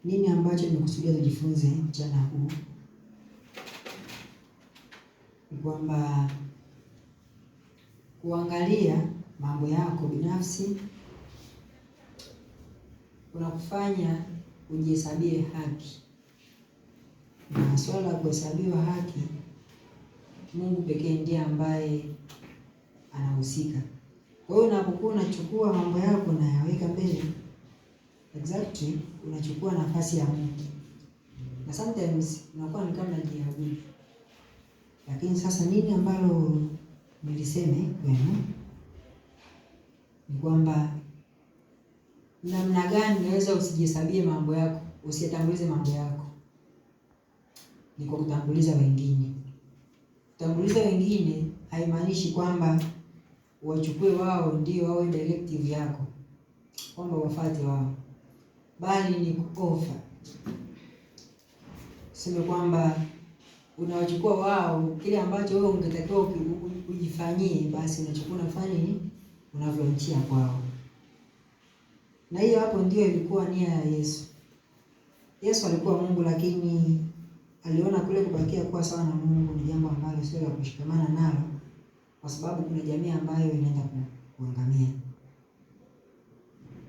Nini ambacho nimekusudia tujifunze mchana huu ni kwamba kuangalia mambo yako binafsi unakufanya ujihesabie haki, na swala la kuhesabiwa haki Mungu pekee ndiye ambaye anahusika. Kwa hiyo unapokuwa unachukua mambo yako na yaweka mbele, exactly unachukua nafasi ya Mungu, na sometimes unakuwa ni kama unajiabudu. Lakini sasa nini ambalo niliseme kwenu ni kwamba namna gani unaweza usijihesabie mambo yako, usiyatangulize mambo yako, ni kwa kutanguliza wengine. Kutanguliza wengine haimaanishi kwamba wachukue wao ndio wawe directive yako, kwamba wafuate wao, bali ni kuofa. Sema kwamba unawachukua wao, kile ambacho wewe ungetakiwa ujifanyie, basi unachukua unafanya nini, unavyomtia kwao. Na hiyo hapo ndio ilikuwa nia ya Yesu. Yesu alikuwa Mungu, lakini aliona kule kubakia kuwa sawa na Mungu ni jambo ambalo sio la kushikamana nalo, kwa sababu kuna jamii ambayo inaenda kuangamia.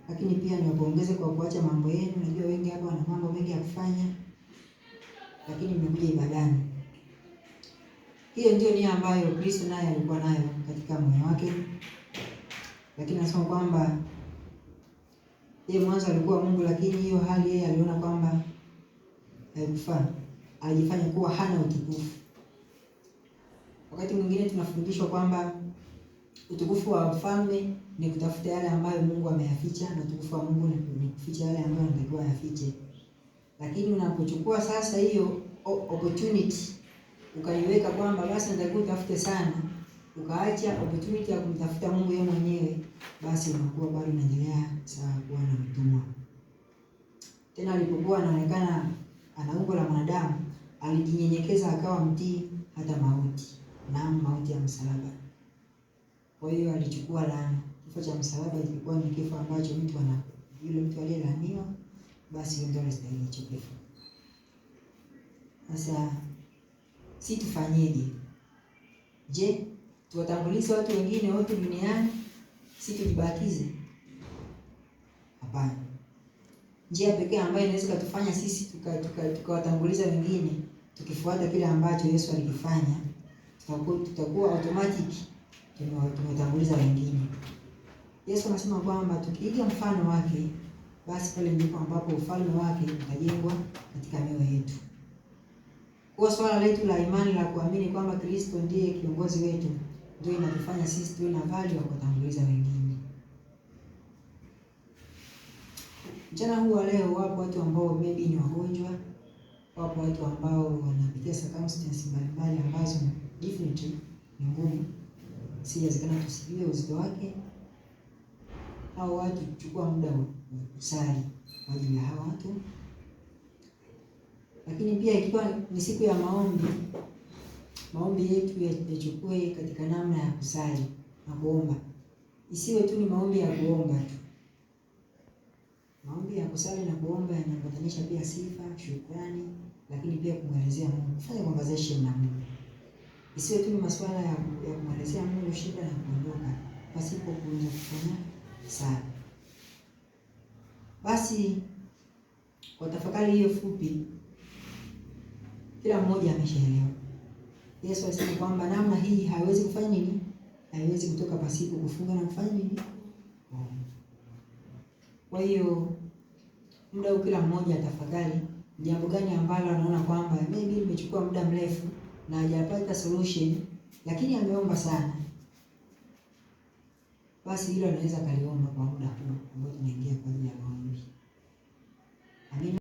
Lakini pia niwapongeze kwa kuacha mambo yenu. Najua wengi hapa wana mambo mengi ya kufanya, lakini mmekuja ibadani. Hiyo ndio nia ambayo Kristo naye alikuwa nayo katika moyo wake. Lakini nasema kwamba yeye mwanzo alikuwa Mungu, lakini hiyo hali yeye aliona kwamba haikufaa. Alijifanya kuwa hana utukufu. Wakati mwingine tunafundishwa kwamba utukufu wa mfalme ni kutafuta yale ambayo Mungu ameyaficha, na utukufu wa Mungu ni kuficha yale ambayo anatakiwa yafiche. Lakini unapochukua sasa hiyo opportunity ukaiweka kwamba basi natakiwa utafute sana, ukaacha opportunity ya kumtafuta Mungu yeye mwenyewe, basi unakuwa bado unaendelea sawa kuwa na mtumwa. Tena alipokuwa anaonekana ana umbo la mwanadamu, alijinyenyekeza akawa mtii hata mauti, na mauti ya msalaba. Kwa hiyo alichukua laana. Kifo cha msalaba kilikuwa ni kifo ambacho yule mtu aliyelaaniwa, basi ndio anastahili hicho kifo. Sasa si tufanyeje? Je, tuwatangulize watu wengine wote duniani, si tujibakize? Hapana. Njia pekee ambayo inaweza kutufanya sisi tukawatanguliza wengine, tukifuata kile ambacho Yesu alikifanya, tutakuwa automatic tumetanguliza wengine. Yesu anasema kwamba tukiiga mfano wake, basi pale ndipo ambapo ufalme wake utajengwa katika mioyo yetu. Kwa swala letu la imani la kuamini kwamba Kristo ndiye kiongozi wetu, ndio inatufanya sisi tuwe na value ya kutanguliza wengine. Mchana huu wa leo, wapo watu ambao maybe ni wagonjwa, wapo watu ambao wanapitia circumstances mbalimbali ambazo definitely ni ngumu, si lazima tusijue uzito wake. Hao watu kuchukua muda wa kusali kwa ajili ya hao watu. Lakini pia ikiwa ni siku ya maombi yetu yachukue katika namna ya kusali na kuomba. Isiwe tu ni maombi ya kuomba tu. Maombi ya kusali na kuomba yanapatanisha pia sifa, shukrani, lakini pia kumwelezea Mungu. Fanya conversation na Mungu. Isiwe tu ni masuala ya kumwelezea Mungu shida na kuondoka, pasipo kuanza kufanya sala. Basi kwa tafakari hiyo fupi, kila mmoja ameshaelewa. Yesu alisema kwamba namna hii haiwezi kufanya nini? Haiwezi kutoka pasipo kufunga na kufanya nini? Kwa hiyo muda huu kila mmoja atafakari jambo gani ambalo anaona kwamba maybe limechukua muda mrefu na hajapata solution, lakini ameomba sana. Basi hilo anaweza kaliomba kwa muda huu ambao tunaingia kwa ajili ya maombi. Amina.